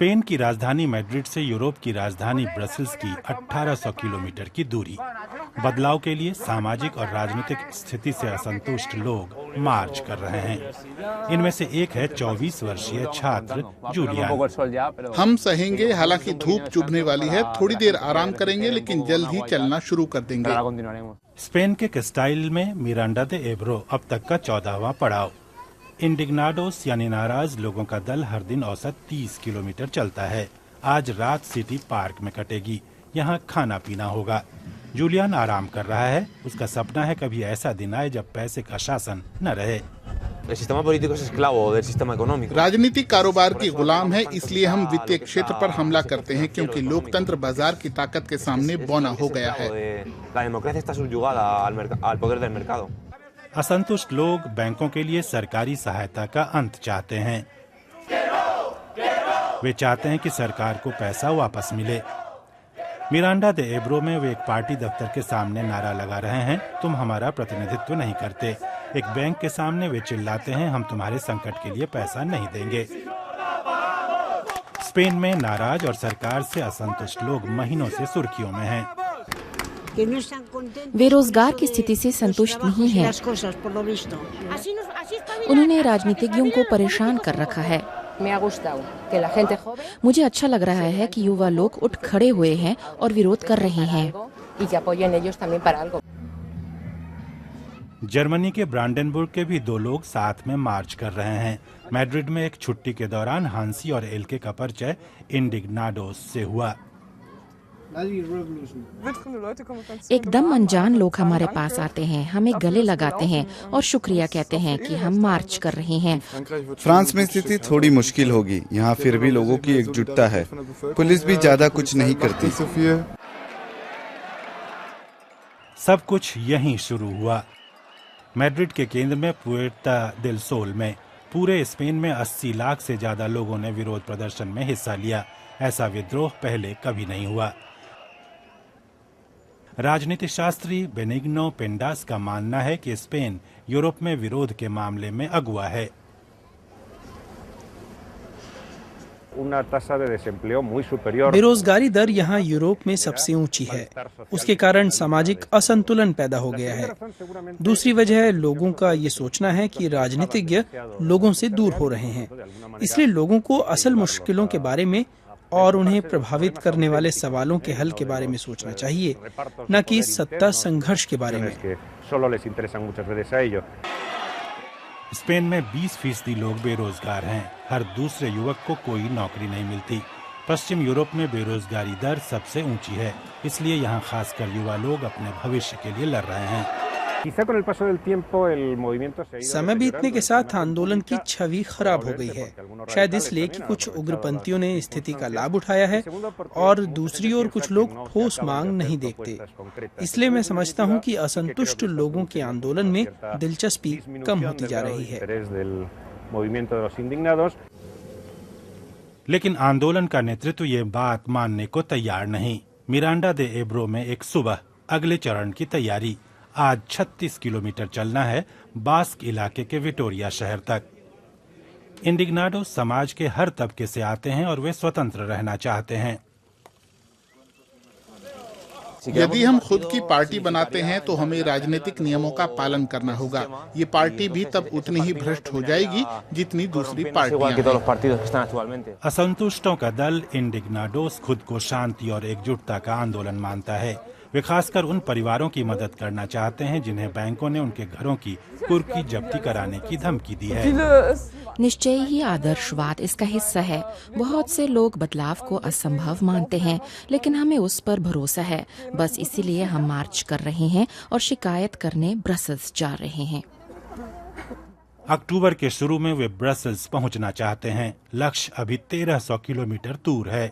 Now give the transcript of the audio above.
Spain की राजधानी Madrid से यूरोप की राजधानी ब्रसेल्स की 1800 किलोमीटर की दूरी। बदलाव के लिए सामाजिक और राजनीतिक स्थिति से असंतुष्ट लोग मार्च कर रहे हैं। इनमें से एक है 24 वर्षीय छात्र जूलियान। हम सहेंगे, हालांकि धूप चुभने वाली है, थोड़ी देर आराम करेंगे लेकिन जल्द ही चलना शुरू कर देंगे। स्पेन के कैस्टाइल में मिरांडा दे एब्रो अब तक का 14वां पड़ाव। इंडिग्नाडोस यानी नाराज लोगों का दल हर दिन औसत 30 किलोमीटर चलता है। आज रात सिटी पार्क में कटेगी, यहाँ खाना पीना होगा। जूलियन आराम कर रहा है। उसका सपना है कभी ऐसा दिन आए जब पैसे का शासन न रहे। राजनीतिक कारोबार की गुलाम है, इसलिए हम वित्तीय क्षेत्र पर हमला करते हैं, क्योंकि लोकतंत्र बाजार की ताकत के सामने बौना हो गया है। असंतुष्ट लोग बैंकों के लिए सरकारी सहायता का अंत चाहते हैं। वे चाहते हैं कि सरकार को पैसा वापस मिले। मिरांडा दे एब्रो में वे एक पार्टी दफ्तर के सामने नारा लगा रहे हैं, तुम हमारा प्रतिनिधित्व नहीं करते। एक बैंक के सामने वे चिल्लाते हैं, हम तुम्हारे संकट के लिए पैसा नहीं देंगे। स्पेन में नाराज और सरकार से असंतुष्ट लोग महीनों से सुर्खियों में हैं। वे रोजगार की स्थिति से संतुष्ट नहीं हैं। उन्होंने राजनीतिज्ञों को परेशान कर रखा है। मुझे अच्छा लग रहा है कि युवा लोग उठ खड़े हुए हैं और विरोध कर रहे हैं। जर्मनी के ब्रांडेनबुर्ग के भी 2 लोग साथ में मार्च कर रहे हैं। मैड्रिड में एक छुट्टी के दौरान हांसी और एल्के का परिचय इंडिग्नाडोस से हुआ। एकदम अनजान लोग हमारे पास आते हैं, हमें गले लगाते हैं और शुक्रिया कहते हैं कि हम मार्च कर रहे हैं। फ्रांस में स्थिति थोड़ी मुश्किल होगी, यहाँ फिर भी लोगों की एकजुटता है। पुलिस भी ज्यादा कुछ नहीं करती। सब कुछ यहीं शुरू हुआ। मैड्रिड के केंद्र में पुएर्ता देल सोल में पूरे स्पेन में 80 लाख से ज्यादा लोगों ने विरोध प्रदर्शन में हिस्सा लिया। ऐसा विद्रोह पहले कभी नहीं हुआ। राजनीति शास्त्री बेनिग्नो पेंडास का मानना है कि स्पेन यूरोप में विरोध के मामले में अगुवा है। बेरोजगारी दर यहाँ यूरोप में सबसे ऊंची है। उसके कारण सामाजिक असंतुलन पैदा हो गया है। दूसरी वजह है लोगों का ये सोचना है कि राजनीतिज्ञ लोगों से दूर हो रहे हैं। इसलिए लोगों को असल मुश्किलों के बारे में और उन्हें प्रभावित करने वाले सवालों के हल के बारे में सोचना चाहिए, न कि सत्ता संघर्ष के बारे में। स्पेन में 20% लोग बेरोजगार हैं। हर दूसरे युवक को कोई नौकरी नहीं मिलती। पश्चिम यूरोप में बेरोजगारी दर सबसे ऊंची है, इसलिए यहाँ खासकर युवा लोग अपने भविष्य के लिए लड़ रहे हैं। समय बीतने के साथ आंदोलन की छवि खराब हो गई है, शायद इसलिए कि कुछ उग्रपंथियों ने स्थिति का लाभ उठाया है और दूसरी ओर कुछ लोग ठोस मांग नहीं देखते। इसलिए मैं समझता हूं कि असंतुष्ट लोगों के आंदोलन में दिलचस्पी कम होती जा रही है। लेकिन आंदोलन का नेतृत्व ये बात मानने को तैयार नहीं। मिरांडा दे एब्रो में एक सुबह अगले चरण की तैयारी। आज 36 किलोमीटर चलना है बास्क इलाके के विटोरिया शहर तक। इंडिग्नाडो समाज के हर तबके से आते हैं और वे स्वतंत्र रहना चाहते हैं। यदि हम खुद की पार्टी बनाते हैं तो हमें राजनीतिक नियमों का पालन करना होगा। ये पार्टी भी तब उतनी ही भ्रष्ट हो जाएगी जितनी दूसरी पार्टियां। असंतुष्टों का दल इंडिग्नाडोस खुद को शांति और एकजुटता का आंदोलन मानता है। वे खासकर उन परिवारों की मदद करना चाहते हैं जिन्हें बैंकों ने उनके घरों की कुर्की जब्ती कराने की धमकी दी है। निश्चय ही आदर्शवाद इसका हिस्सा है। बहुत से लोग बदलाव को असंभव मानते हैं, लेकिन हमें उस पर भरोसा है। बस इसीलिए हम मार्च कर रहे हैं और शिकायत करने ब्रसेल्स जा रहे हैं। अक्टूबर के शुरू में वे ब्रसेल्स पहुंचना चाहते हैं। लक्ष्य अभी 1300 किलोमीटर दूर है।